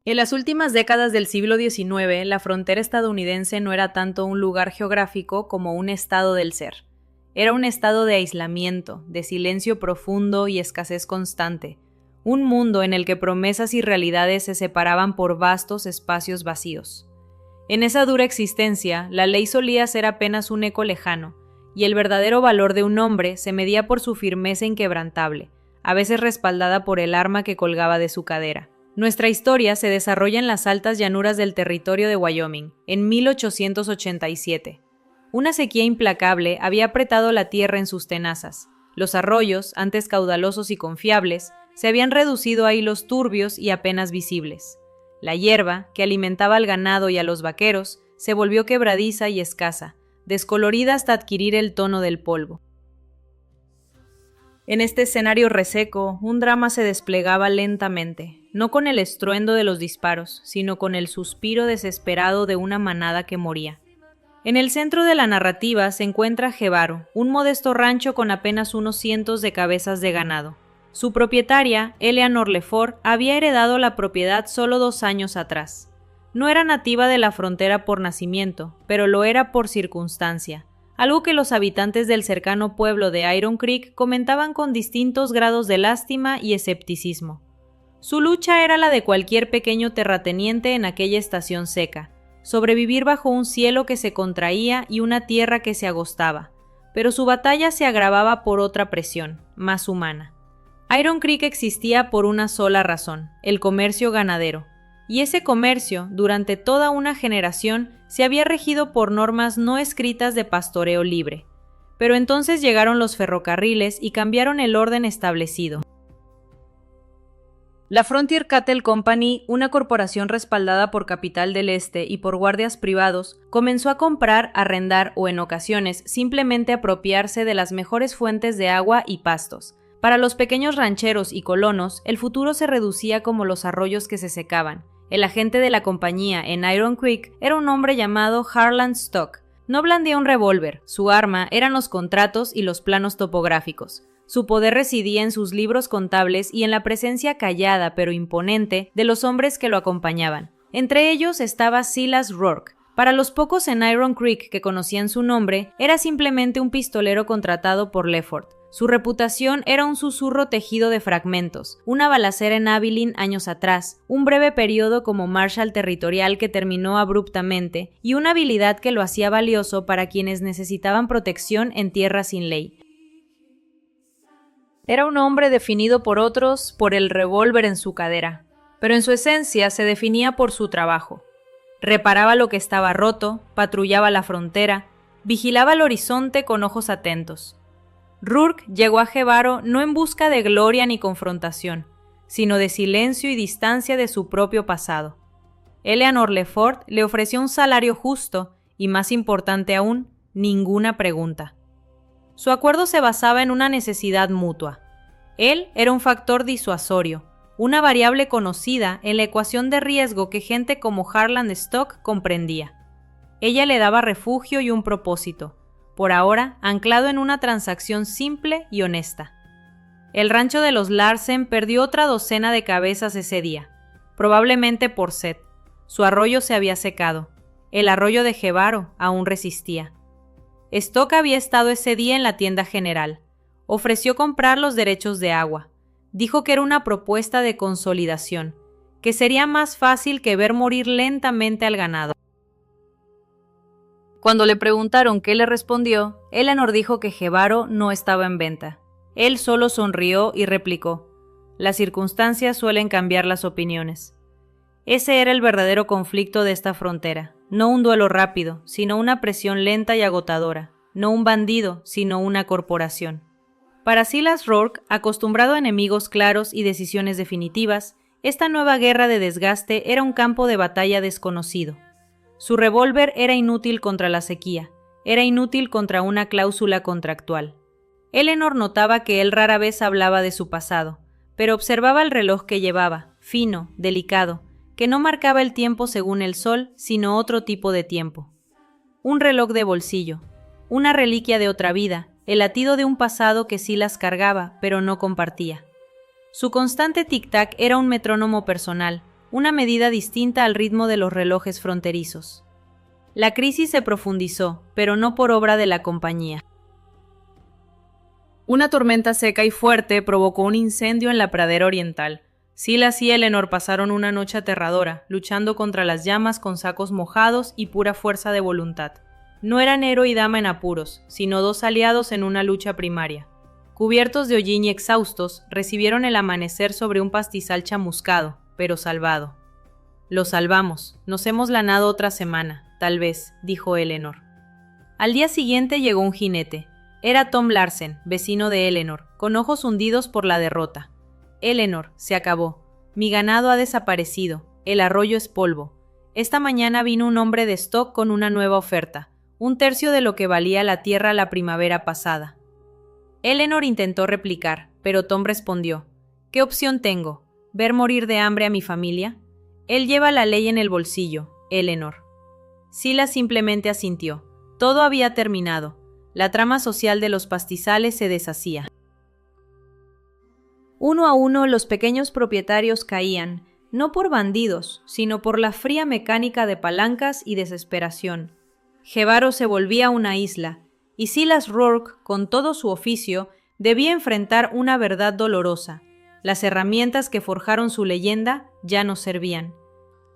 En las últimas décadas del siglo XIX, la frontera estadounidense no era tanto un lugar geográfico como un estado del ser. Era un estado de aislamiento, de silencio profundo y escasez constante, un mundo en el que promesas y realidades se separaban por vastos espacios vacíos. En esa dura existencia, la ley solía ser apenas un eco lejano, y el verdadero valor de un hombre se medía por su firmeza inquebrantable, a veces respaldada por el arma que colgaba de su cadera. Nuestra historia se desarrolla en las altas llanuras del territorio de Wyoming, en 1887. Una sequía implacable había apretado la tierra en sus tenazas. Los arroyos, antes caudalosos y confiables, se habían reducido a hilos turbios y apenas visibles. La hierba, que alimentaba al ganado y a los vaqueros, se volvió quebradiza y escasa, descolorida hasta adquirir el tono del polvo. En este escenario reseco, un drama se desplegaba lentamente, no con el estruendo de los disparos, sino con el suspiro desesperado de una manada que moría. En el centro de la narrativa se encuentra Jebaro, un modesto rancho con apenas unos cientos de cabezas de ganado. Su propietaria, Eleanor Lefort, había heredado la propiedad solo 2 años atrás. No era nativa de la frontera por nacimiento, pero lo era por circunstancia, algo que los habitantes del cercano pueblo de Iron Creek comentaban con distintos grados de lástima y escepticismo. Su lucha era la de cualquier pequeño terrateniente en aquella estación seca, sobrevivir bajo un cielo que se contraía y una tierra que se agostaba, pero su batalla se agravaba por otra presión, más humana. Iron Creek existía por una sola razón, el comercio ganadero, y ese comercio, durante toda una generación, se había regido por normas no escritas de pastoreo libre. Pero entonces llegaron los ferrocarriles y cambiaron el orden establecido. La Frontier Cattle Company, una corporación respaldada por Capital del Este y por guardias privados, comenzó a comprar, arrendar o en ocasiones simplemente apropiarse de las mejores fuentes de agua y pastos. Para los pequeños rancheros y colonos, el futuro se reducía como los arroyos que se secaban. El agente de la compañía en Iron Creek era un hombre llamado Harlan Stock. No blandía un revólver, su arma eran los contratos y los planos topográficos. Su poder residía en sus libros contables y en la presencia callada pero imponente de los hombres que lo acompañaban. Entre ellos estaba Silas Rourke. Para los pocos en Iron Creek que conocían su nombre, era simplemente un pistolero contratado por Lefort. Su reputación era un susurro tejido de fragmentos, una balacera en Abilene años atrás, un breve periodo como Marshal territorial que terminó abruptamente, y una habilidad que lo hacía valioso para quienes necesitaban protección en tierra sin ley. Era un hombre definido por otros por el revólver en su cadera, pero en su esencia se definía por su trabajo. Reparaba lo que estaba roto, patrullaba la frontera, vigilaba el horizonte con ojos atentos. Rourke llegó a Jebaro no en busca de gloria ni confrontación, sino de silencio y distancia de su propio pasado. Eleanor Lefort le ofreció un salario justo y, más importante aún, ninguna pregunta. Su acuerdo se basaba en una necesidad mutua. Él era un factor disuasorio, una variable conocida en la ecuación de riesgo que gente como Harlan Stock comprendía. Ella le daba refugio y un propósito, por ahora anclado en una transacción simple y honesta. El rancho de los Larsen perdió otra docena de cabezas ese día, probablemente por sed. Su arroyo se había secado. El arroyo de Jebaro aún resistía. Stock había estado ese día en la tienda general. Ofreció comprar los derechos de agua. Dijo que era una propuesta de consolidación, que sería más fácil que ver morir lentamente al ganado. Cuando le preguntaron qué le respondió, Eleanor dijo que Jebaro no estaba en venta. Él solo sonrió y replicó: «Las circunstancias suelen cambiar las opiniones». Ese era el verdadero conflicto de esta frontera. No un duelo rápido, sino una presión lenta y agotadora. No un bandido, sino una corporación. Para Silas Rourke, acostumbrado a enemigos claros y decisiones definitivas, esta nueva guerra de desgaste era un campo de batalla desconocido. Su revólver era inútil contra la sequía, era inútil contra una cláusula contractual. Eleanor notaba que él rara vez hablaba de su pasado, pero observaba el reloj que llevaba, fino, delicado, que no marcaba el tiempo según el sol, sino otro tipo de tiempo. Un reloj de bolsillo, una reliquia de otra vida, el latido de un pasado que Silas cargaba, pero no compartía. Su constante tic-tac era un metrónomo personal, una medida distinta al ritmo de los relojes fronterizos. La crisis se profundizó, pero no por obra de la compañía. Una tormenta seca y fuerte provocó un incendio en la pradera oriental. Silas y Eleanor pasaron una noche aterradora, luchando contra las llamas con sacos mojados y pura fuerza de voluntad. No eran héroe y dama en apuros, sino dos aliados en una lucha primaria. Cubiertos de hollín y exhaustos, recibieron el amanecer sobre un pastizal chamuscado, pero salvado. «Lo salvamos, nos hemos lanado otra semana, tal vez», dijo Eleanor. Al día siguiente llegó un jinete. Era Tom Larsen, vecino de Eleanor, con ojos hundidos por la derrota. «Eleanor, se acabó. Mi ganado ha desaparecido. El arroyo es polvo. Esta mañana vino un hombre de stock con una nueva oferta, 1/3 de lo que valía la tierra la primavera pasada». Eleanor intentó replicar, pero Tom respondió: «¿Qué opción tengo? ¿Ver morir de hambre a mi familia? Él lleva la ley en el bolsillo, Eleanor». Silas simplemente asintió. Todo había terminado. La trama social de los pastizales se deshacía. Uno a uno los pequeños propietarios caían, no por bandidos, sino por la fría mecánica de palancas y desesperación. Jebaro se volvía una isla, y Silas Rourke, con todo su oficio, debía enfrentar una verdad dolorosa. Las herramientas que forjaron su leyenda ya no servían.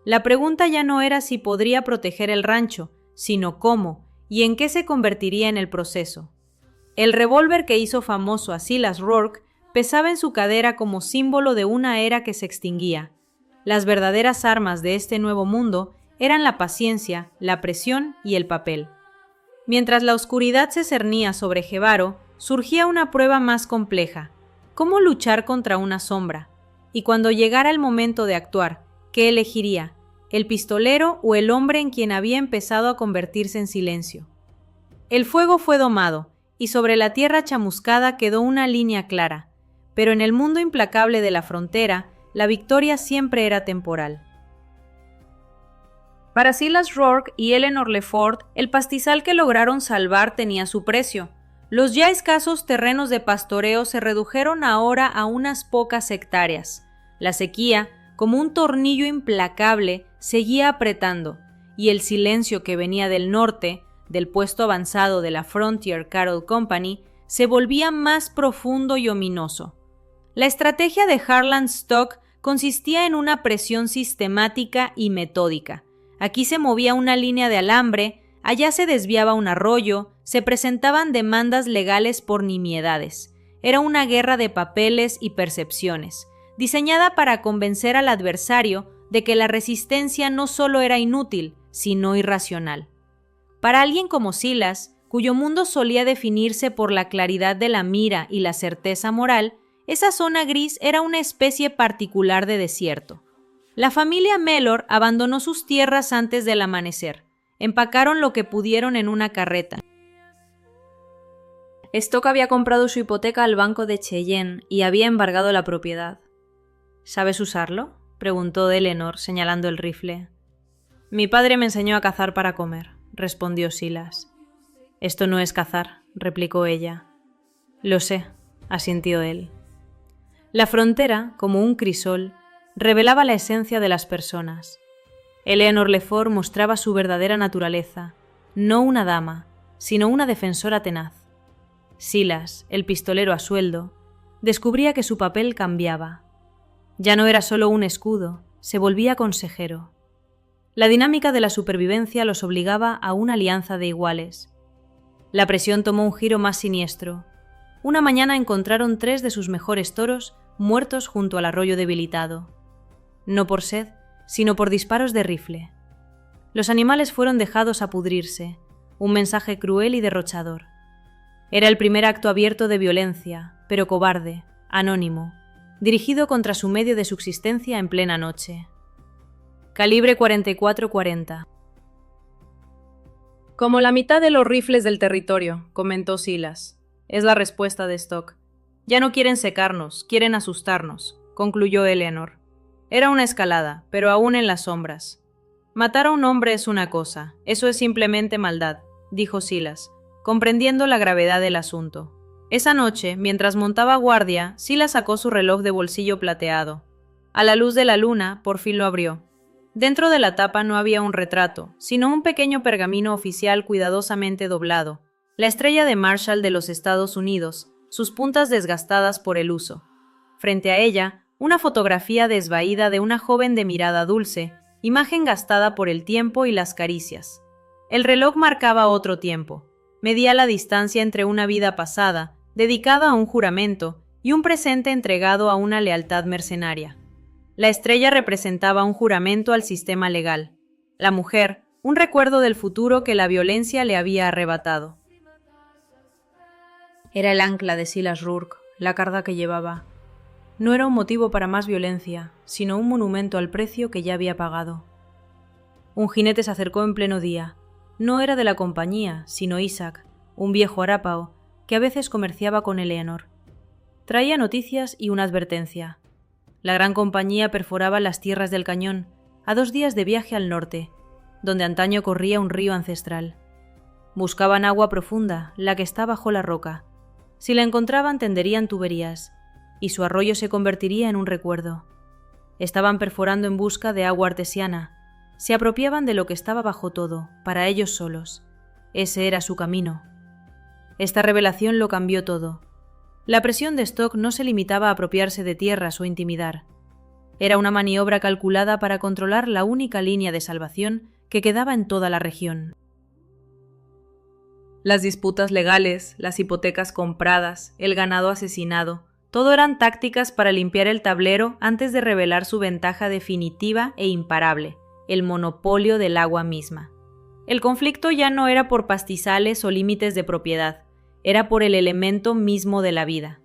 La pregunta ya no era si podría proteger el rancho, sino cómo y en qué se convertiría en el proceso. El revólver que hizo famoso a Silas Rourke pesaba en su cadera como símbolo de una era que se extinguía. Las verdaderas armas de este nuevo mundo eran la paciencia, la presión y el papel. Mientras la oscuridad se cernía sobre Jebaro, surgía una prueba más compleja: ¿cómo luchar contra una sombra? Y cuando llegara el momento de actuar, ¿qué elegiría? ¿El pistolero o el hombre en quien había empezado a convertirse en silencio? El fuego fue domado, y sobre la tierra chamuscada quedó una línea clara, pero en el mundo implacable de la frontera, la victoria siempre era temporal. Para Silas Rourke y Eleanor Lefort, el pastizal que lograron salvar tenía su precio. Los ya escasos terrenos de pastoreo se redujeron ahora a unas pocas hectáreas. La sequía, como un tornillo implacable, seguía apretando, y el silencio que venía del norte, del puesto avanzado de la Frontier Cattle Company, se volvía más profundo y ominoso. La estrategia de Harlan Stock consistía en una presión sistemática y metódica. Aquí se movía una línea de alambre, allá se desviaba un arroyo, se presentaban demandas legales por nimiedades. Era una guerra de papeles y percepciones, diseñada para convencer al adversario de que la resistencia no solo era inútil, sino irracional. Para alguien como Silas, cuyo mundo solía definirse por la claridad de la mira y la certeza moral, esa zona gris era una especie particular de desierto. La familia Mellor abandonó sus tierras antes del amanecer. Empacaron lo que pudieron en una carreta. Stock había comprado su hipoteca al banco de Cheyenne y había embargado la propiedad. ¿Sabes usarlo?, preguntó Eleanor, señalando el rifle. «Mi padre me enseñó a cazar para comer», respondió Silas. «Esto no es cazar», replicó ella. «Lo sé», asintió él. La frontera, como un crisol, revelaba la esencia de las personas. Eleanor Lefort mostraba su verdadera naturaleza, no una dama, sino una defensora tenaz. Silas, el pistolero a sueldo, descubría que su papel cambiaba. Ya no era solo un escudo, se volvía consejero. La dinámica de la supervivencia los obligaba a una alianza de iguales. La presión tomó un giro más siniestro. Una mañana encontraron 3 de sus mejores toros muertos junto al arroyo debilitado. No por sed, sino por disparos de rifle. Los animales fueron dejados a pudrirse, un mensaje cruel y derrochador. Era el primer acto abierto de violencia, pero cobarde, anónimo, dirigido contra su medio de subsistencia en plena noche. Calibre 44-40. «Como la mitad de los rifles del territorio», comentó Silas. «Es la respuesta de Stock. Ya no quieren secarnos, quieren asustarnos», concluyó Eleanor. «Era una escalada, pero aún en las sombras». «Matar a un hombre es una cosa, eso es simplemente maldad», dijo Silas, comprendiendo la gravedad del asunto. Esa noche, mientras montaba guardia, Silas sacó su reloj de bolsillo plateado. A la luz de la luna, por fin lo abrió. Dentro de la tapa no había un retrato, sino un pequeño pergamino oficial cuidadosamente doblado, la estrella de Marshall de los Estados Unidos, sus puntas desgastadas por el uso. Frente a ella, una fotografía desvaída de una joven de mirada dulce, imagen gastada por el tiempo y las caricias. El reloj marcaba otro tiempo, medía la distancia entre una vida pasada, dedicada a un juramento, y un presente entregado a una lealtad mercenaria. La estrella representaba un juramento al sistema legal. La mujer, un recuerdo del futuro que la violencia le había arrebatado. Era el ancla de Silas Rourke, la carga que llevaba. No era un motivo para más violencia, sino un monumento al precio que ya había pagado. Un jinete se acercó en pleno día. No era de la compañía, sino Isaac, un viejo arápao, que a veces comerciaba con Eleanor. Traía noticias y una advertencia. La gran compañía perforaba las tierras del Cañón, a 2 días de viaje al norte, donde antaño corría un río ancestral. Buscaban agua profunda, la que está bajo la roca. Si la encontraban tenderían tuberías, y su arroyo se convertiría en un recuerdo. Estaban perforando en busca de agua artesiana. Se apropiaban de lo que estaba bajo todo, para ellos solos. Ese era su camino. Esta revelación lo cambió todo. La presión de Stock no se limitaba a apropiarse de tierras o intimidar. Era una maniobra calculada para controlar la única línea de salvación que quedaba en toda la región. Las disputas legales, las hipotecas compradas, el ganado asesinado, todo eran tácticas para limpiar el tablero antes de revelar su ventaja definitiva e imparable, el monopolio del agua misma. El conflicto ya no era por pastizales o límites de propiedad, era por el elemento mismo de la vida.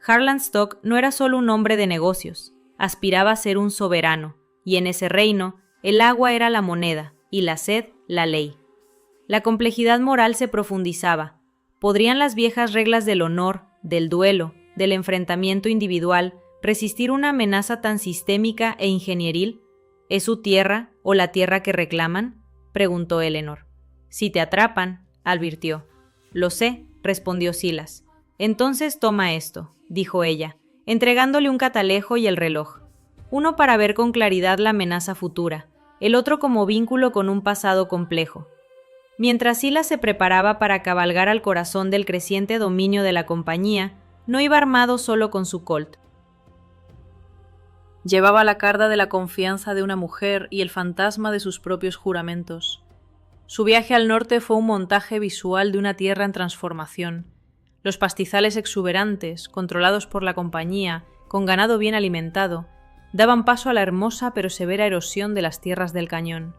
Harlan Stock no era solo un hombre de negocios, aspiraba a ser un soberano, y en ese reino, el agua era la moneda y la sed la ley. La complejidad moral se profundizaba. ¿Podrían las viejas reglas del honor, del duelo, del enfrentamiento individual resistir una amenaza tan sistémica e ingenieril? ¿Es su tierra o la tierra que reclaman?, preguntó Eleanor. Si te atrapan, advirtió. Lo sé, respondió Silas. Entonces toma esto, dijo ella, entregándole un catalejo y el reloj. Uno para ver con claridad la amenaza futura, el otro como vínculo con un pasado complejo. Mientras Silas se preparaba para cabalgar al corazón del creciente dominio de la compañía, no iba armado solo con su colt. Llevaba la carga de la confianza de una mujer y el fantasma de sus propios juramentos. Su viaje al norte fue un montaje visual de una tierra en transformación. Los pastizales exuberantes, controlados por la compañía, con ganado bien alimentado, daban paso a la hermosa pero severa erosión de las tierras del Cañón.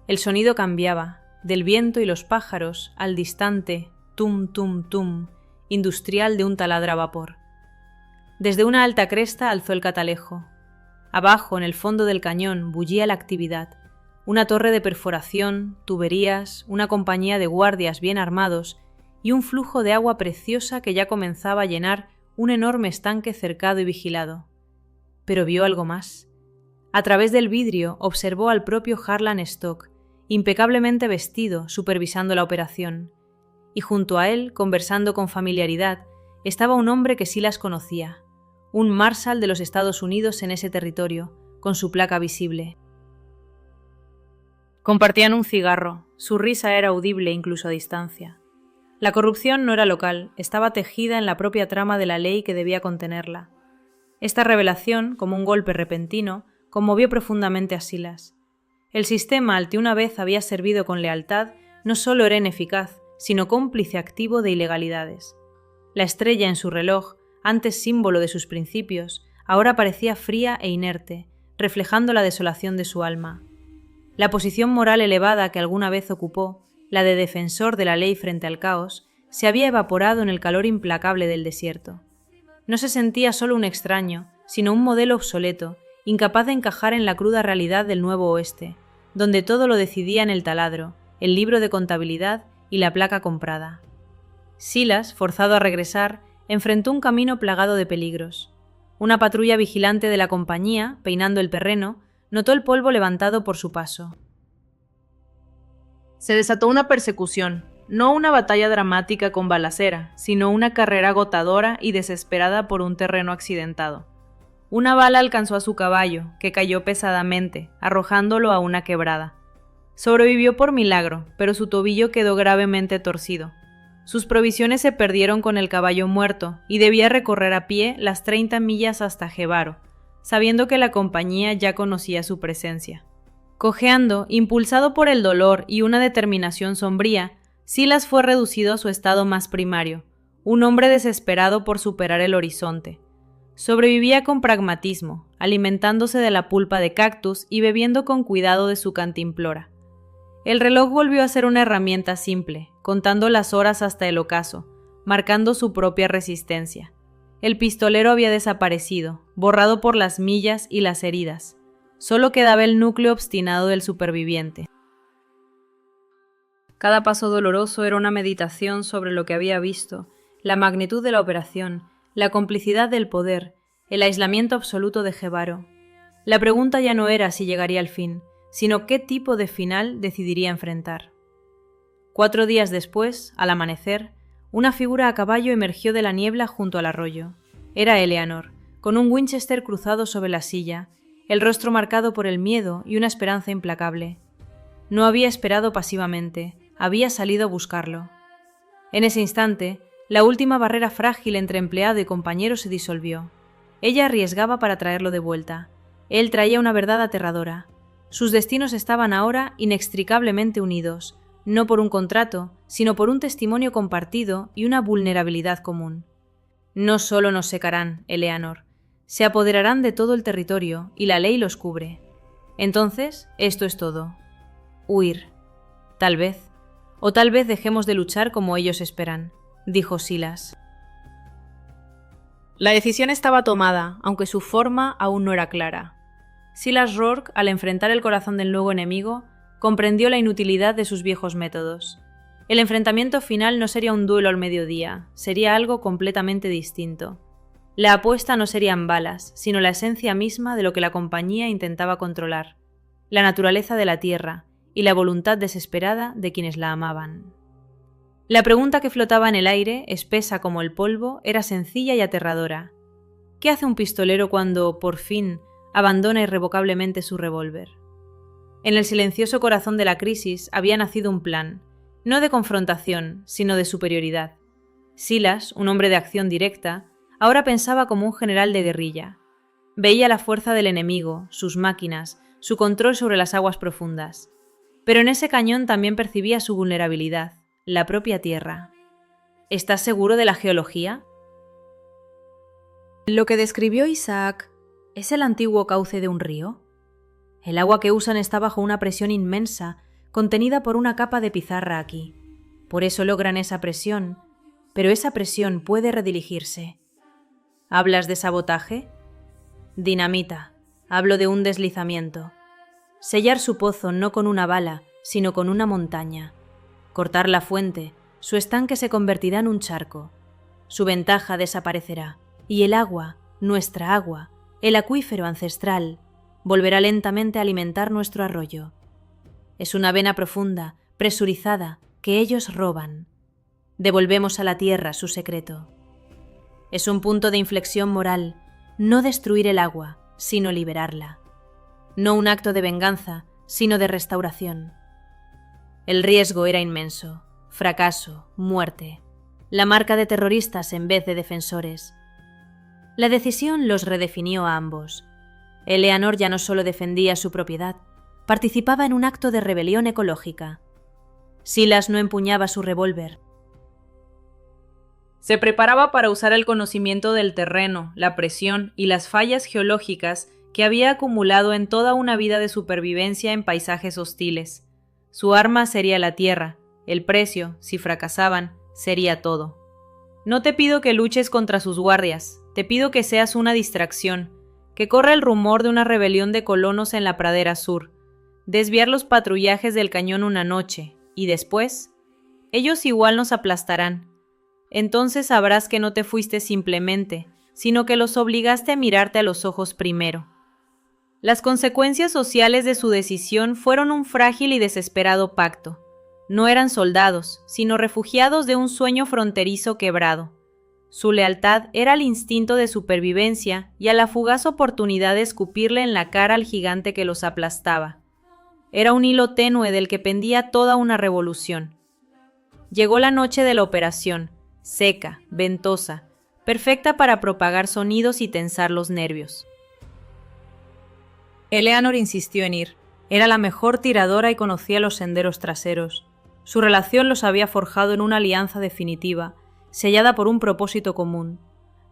El sonido cambiaba, del viento y los pájaros al distante tum tum tum, industrial de un taladro a vapor. Desde una alta cresta alzó el catalejo. Abajo, en el fondo del cañón, bullía la actividad. Una torre de perforación, tuberías, una compañía de guardias bien armados y un flujo de agua preciosa que ya comenzaba a llenar un enorme estanque cercado y vigilado. Pero vio algo más. A través del vidrio observó al propio Harlan Stock, impecablemente vestido, supervisando la operación. Y junto a él, conversando con familiaridad, estaba un hombre que Silas conocía, un Marshal de los Estados Unidos en ese territorio, con su placa visible. Compartían un cigarro, su risa era audible incluso a distancia. La corrupción no era local, estaba tejida en la propia trama de la ley que debía contenerla. Esta revelación, como un golpe repentino, conmovió profundamente a Silas. El sistema al que una vez había servido con lealtad no solo era ineficaz, sino cómplice activo de ilegalidades. La estrella en su reloj, antes símbolo de sus principios, ahora parecía fría e inerte, reflejando la desolación de su alma. La posición moral elevada que alguna vez ocupó, la de defensor de la ley frente al caos, se había evaporado en el calor implacable del desierto. No se sentía solo un extraño, sino un modelo obsoleto, incapaz de encajar en la cruda realidad del Nuevo Oeste, donde todo lo decidían el taladro, el libro de contabilidad y la placa comprada. Silas, forzado a regresar, enfrentó un camino plagado de peligros. Una patrulla vigilante de la compañía, peinando el terreno, notó el polvo levantado por su paso. Se desató una persecución, no una batalla dramática con balacera, sino una carrera agotadora y desesperada por un terreno accidentado. Una bala alcanzó a su caballo, que cayó pesadamente, arrojándolo a una quebrada. Sobrevivió por milagro, pero su tobillo quedó gravemente torcido. Sus provisiones se perdieron con el caballo muerto y debía recorrer a pie las 30 millas hasta Jebaro, sabiendo que la compañía ya conocía su presencia. Cojeando, impulsado por el dolor y una determinación sombría, Silas fue reducido a su estado más primario, un hombre desesperado por superar el horizonte. Sobrevivía con pragmatismo, alimentándose de la pulpa de cactus y bebiendo con cuidado de su cantimplora. El reloj volvió a ser una herramienta simple, contando las horas hasta el ocaso, marcando su propia resistencia. El pistolero había desaparecido, borrado por las millas y las heridas. Solo quedaba el núcleo obstinado del superviviente. Cada paso doloroso era una meditación sobre lo que había visto, la magnitud de la operación, la complicidad del poder, el aislamiento absoluto de Jebaro. La pregunta ya no era si llegaría al fin, sino qué tipo de final decidiría enfrentar. 4 días después, al amanecer, una figura a caballo emergió de la niebla junto al arroyo. Era Eleanor, con un Winchester cruzado sobre la silla, el rostro marcado por el miedo y una esperanza implacable. No había esperado pasivamente, había salido a buscarlo. En ese instante, la última barrera frágil entre empleado y compañero se disolvió. Ella arriesgaba para traerlo de vuelta. Él traía una verdad aterradora. Sus destinos estaban ahora inextricablemente unidos, no por un contrato, sino por un testimonio compartido y una vulnerabilidad común. No solo nos secarán, Eleanor, se apoderarán de todo el territorio y la ley los cubre. Entonces, esto es todo. Huir. Tal vez. O tal vez dejemos de luchar como ellos esperan, dijo Silas. La decisión estaba tomada, aunque su forma aún no era clara. Silas Rourke, al enfrentar el corazón del nuevo enemigo, comprendió la inutilidad de sus viejos métodos. El enfrentamiento final no sería un duelo al mediodía, sería algo completamente distinto. La apuesta no serían balas, sino la esencia misma de lo que la compañía intentaba controlar, la naturaleza de la tierra y la voluntad desesperada de quienes la amaban. La pregunta que flotaba en el aire, espesa como el polvo, era sencilla y aterradora. ¿Qué hace un pistolero cuando, por fin, abandona irrevocablemente su revólver? En el silencioso corazón de la crisis había nacido un plan, no de confrontación, sino de superioridad. Silas, un hombre de acción directa, ahora pensaba como un general de guerrilla. Veía la fuerza del enemigo, sus máquinas, su control sobre las aguas profundas. Pero en ese cañón también percibía su vulnerabilidad, la propia tierra. ¿Estás seguro de la geología? Lo que describió Isaac, ¿es el antiguo cauce de un río? El agua que usan está bajo una presión inmensa, contenida por una capa de pizarra aquí. Por eso logran esa presión, pero esa presión puede redirigirse. ¿Hablas de sabotaje? Dinamita. Hablo de un deslizamiento. Sellar su pozo no con una bala, sino con una montaña. Cortar la fuente, su estanque se convertirá en un charco. Su ventaja desaparecerá, y el agua, nuestra agua, el acuífero ancestral, volverá lentamente a alimentar nuestro arroyo. Es una vena profunda, presurizada, que ellos roban. Devolvemos a la tierra su secreto. Es un punto de inflexión moral, no destruir el agua, sino liberarla. No un acto de venganza, sino de restauración. El riesgo era inmenso, fracaso, muerte, la marca de terroristas en vez de defensores. La decisión los redefinió a ambos. Eleanor ya no solo defendía su propiedad, participaba en un acto de rebelión ecológica. Silas no empuñaba su revólver. Se preparaba para usar el conocimiento del terreno, la presión y las fallas geológicas que había acumulado en toda una vida de supervivencia en paisajes hostiles. Su arma sería la tierra, el precio, si fracasaban, sería todo. No te pido que luches contra sus guardias, te pido que seas una distracción, que corra el rumor de una rebelión de colonos en la pradera sur, desviar los patrullajes del cañón una noche, y después, ellos igual nos aplastarán. Entonces sabrás que no te fuiste simplemente, sino que los obligaste a mirarte a los ojos primero. Las consecuencias sociales de su decisión fueron un frágil y desesperado pacto. No eran soldados, sino refugiados de un sueño fronterizo quebrado. Su lealtad era al instinto de supervivencia y a la fugaz oportunidad de escupirle en la cara al gigante que los aplastaba. Era un hilo tenue del que pendía toda una revolución. Llegó la noche de la operación, seca, ventosa, perfecta para propagar sonidos y tensar los nervios. Eleanor insistió en ir. Era la mejor tiradora y conocía los senderos traseros. Su relación los había forjado en una alianza definitiva, sellada por un propósito común.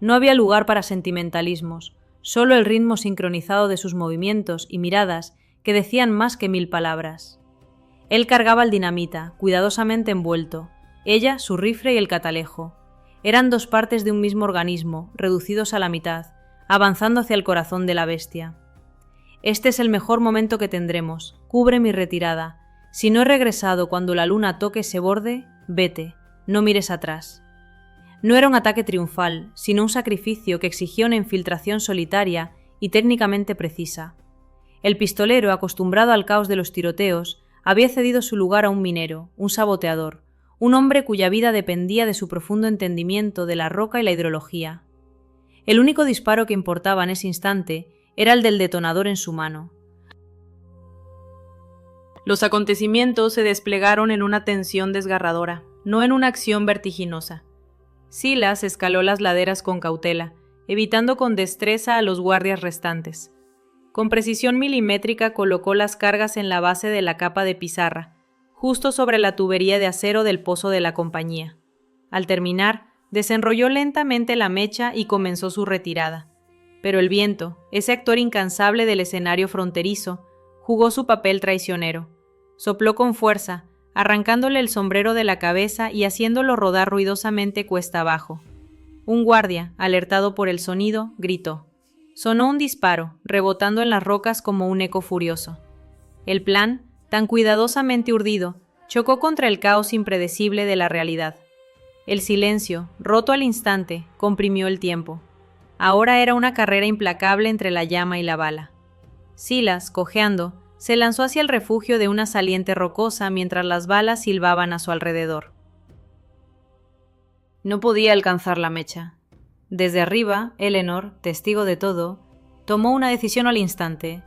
No había lugar para sentimentalismos, solo el ritmo sincronizado de sus movimientos y miradas que decían más que 1000 palabras. Él cargaba el dinamita, cuidadosamente envuelto, ella su rifle y el catalejo. Eran dos partes de un mismo organismo, reducidos a la mitad, avanzando hacia el corazón de la bestia. Este es el mejor momento que tendremos, cubre mi retirada. Si no he regresado cuando la luna toque ese borde, vete, no mires atrás. No era un ataque triunfal, sino un sacrificio que exigía una infiltración solitaria y técnicamente precisa. El pistolero, acostumbrado al caos de los tiroteos, había cedido su lugar a un minero, un saboteador, un hombre cuya vida dependía de su profundo entendimiento de la roca y la hidrología. El único disparo que importaba en ese instante era el del detonador en su mano. Los acontecimientos se desplegaron en una tensión desgarradora, no en una acción vertiginosa. Silas escaló las laderas con cautela, evitando con destreza a los guardias restantes. Con precisión milimétrica colocó las cargas en la base de la capa de pizarra, justo sobre la tubería de acero del pozo de la compañía. Al terminar, desenrolló lentamente la mecha y comenzó su retirada. Pero el viento, ese actor incansable del escenario fronterizo, jugó su papel traicionero. Sopló con fuerza, arrancándole el sombrero de la cabeza y haciéndolo rodar ruidosamente cuesta abajo. Un guardia, alertado por el sonido, gritó. Sonó un disparo, rebotando en las rocas como un eco furioso. El plan, tan cuidadosamente urdido, chocó contra el caos impredecible de la realidad. El silencio, roto al instante, comprimió el tiempo. Ahora era una carrera implacable entre la llama y la bala. Silas, cojeando, se lanzó hacia el refugio de una saliente rocosa mientras las balas silbaban a su alrededor. No podía alcanzar la mecha. Desde arriba, Eleanor, testigo de todo, tomó una decisión al instante.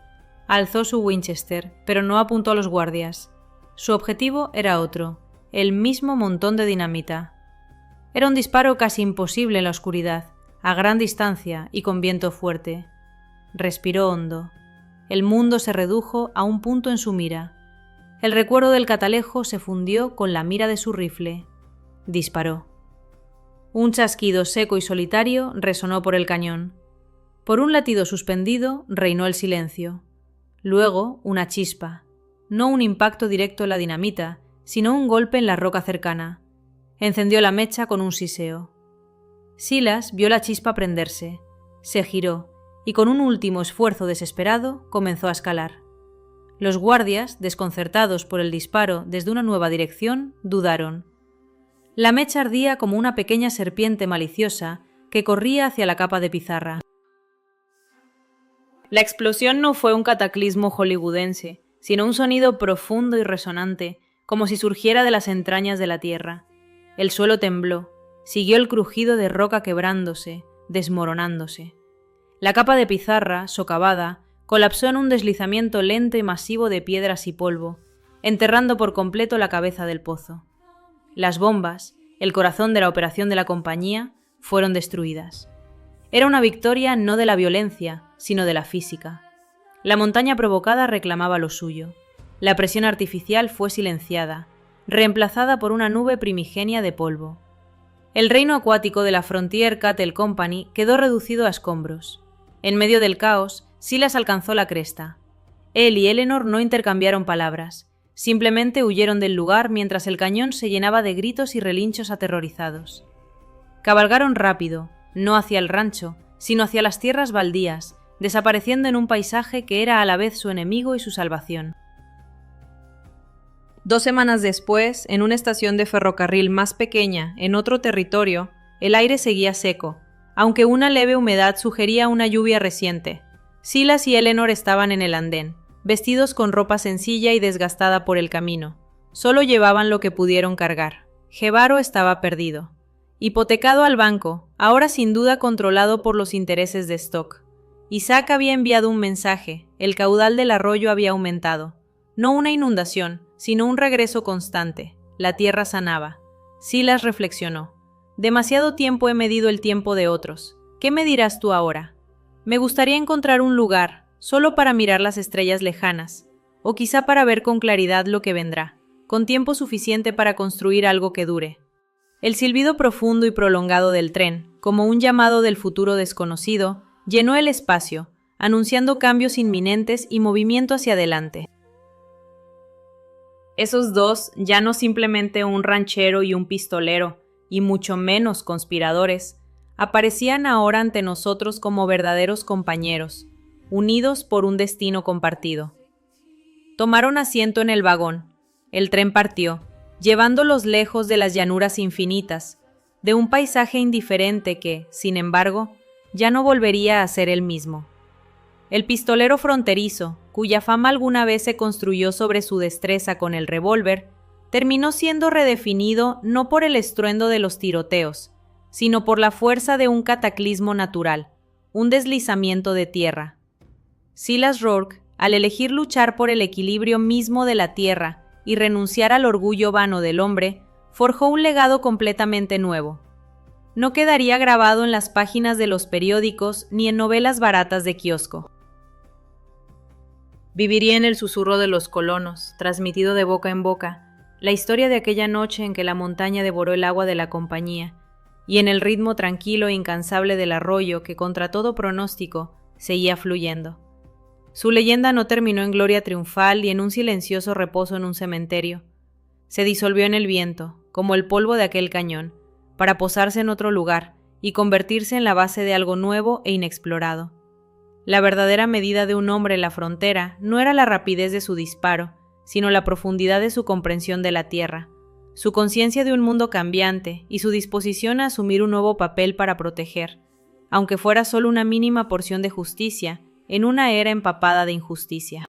Alzó su Winchester, pero no apuntó a los guardias. Su objetivo era otro, el mismo montón de dinamita. Era un disparo casi imposible en la oscuridad, a gran distancia y con viento fuerte. Respiró hondo. El mundo se redujo a un punto en su mira. El recuerdo del catalejo se fundió con la mira de su rifle. Disparó. Un chasquido seco y solitario resonó por el cañón. Por un latido suspendido reinó el silencio. Luego una chispa. No un impacto directo en la dinamita, sino un golpe en la roca cercana. Encendió la mecha con un siseo. Silas vio la chispa prenderse, se giró y con un último esfuerzo desesperado comenzó a escalar. Los guardias, desconcertados por el disparo desde una nueva dirección, dudaron. La mecha ardía como una pequeña serpiente maliciosa que corría hacia la capa de pizarra. La explosión no fue un cataclismo hollywoodense, sino un sonido profundo y resonante, como si surgiera de las entrañas de la tierra. El suelo tembló. Siguió el crujido de roca quebrándose, desmoronándose. La capa de pizarra, socavada, colapsó en un deslizamiento lento y masivo de piedras y polvo, enterrando por completo la cabeza del pozo. Las bombas, el corazón de la operación de la compañía, fueron destruidas. Era una victoria no de la violencia, sino de la física. La montaña provocada reclamaba lo suyo. La presión artificial fue silenciada, reemplazada por una nube primigenia de polvo. El reino acuático de la Frontier Cattle Company quedó reducido a escombros. En medio del caos, Silas alcanzó la cresta. Él y Eleanor no intercambiaron palabras, simplemente huyeron del lugar mientras el cañón se llenaba de gritos y relinchos aterrorizados. Cabalgaron rápido, no hacia el rancho, sino hacia las tierras baldías, desapareciendo en un paisaje que era a la vez su enemigo y su salvación. 2 semanas después, en una estación de ferrocarril más pequeña, en otro territorio, el aire seguía seco, aunque una leve humedad sugería una lluvia reciente. Silas y Eleanor estaban en el andén, vestidos con ropa sencilla y desgastada por el camino. Solo llevaban lo que pudieron cargar. Gevaro estaba perdido. hipotecado al banco, ahora sin duda controlado por los intereses de Stock. Isaac había enviado un mensaje, el caudal del arroyo había aumentado. No una inundación, sino un regreso constante. La tierra sanaba. Silas reflexionó. Demasiado tiempo he medido el tiempo de otros. ¿Qué me dirás tú ahora? Me gustaría encontrar un lugar, solo para mirar las estrellas lejanas, o quizá para ver con claridad lo que vendrá, con tiempo suficiente para construir algo que dure. El silbido profundo y prolongado del tren, como un llamado del futuro desconocido, llenó el espacio, anunciando cambios inminentes y movimiento hacia adelante. Esos dos, ya no simplemente un ranchero y un pistolero, y mucho menos conspiradores, aparecían ahora ante nosotros como verdaderos compañeros, unidos por un destino compartido. Tomaron asiento en el vagón. El tren partió, llevándolos lejos de las llanuras infinitas, de un paisaje indiferente que, sin embargo, ya no volvería a ser el mismo. El pistolero fronterizo, cuya fama alguna vez se construyó sobre su destreza con el revólver, terminó siendo redefinido no por el estruendo de los tiroteos, sino por la fuerza de un cataclismo natural, un deslizamiento de tierra. Silas Rourke, al elegir luchar por el equilibrio mismo de la tierra y renunciar al orgullo vano del hombre, forjó un legado completamente nuevo. No quedaría grabado en las páginas de los periódicos ni en novelas baratas de kiosco. Viviría en el susurro de los colonos, transmitido de boca en boca, la historia de aquella noche en que la montaña devoró el agua de la compañía, y en el ritmo tranquilo e incansable del arroyo que, contra todo pronóstico, seguía fluyendo. Su leyenda no terminó en gloria triunfal y en un silencioso reposo en un cementerio. Se disolvió en el viento, como el polvo de aquel cañón, para posarse en otro lugar y convertirse en la base de algo nuevo e inexplorado. La verdadera medida de un hombre en la frontera no era la rapidez de su disparo, sino la profundidad de su comprensión de la tierra, su conciencia de un mundo cambiante y su disposición a asumir un nuevo papel para proteger, aunque fuera solo una mínima porción de justicia, en una era empapada de injusticia.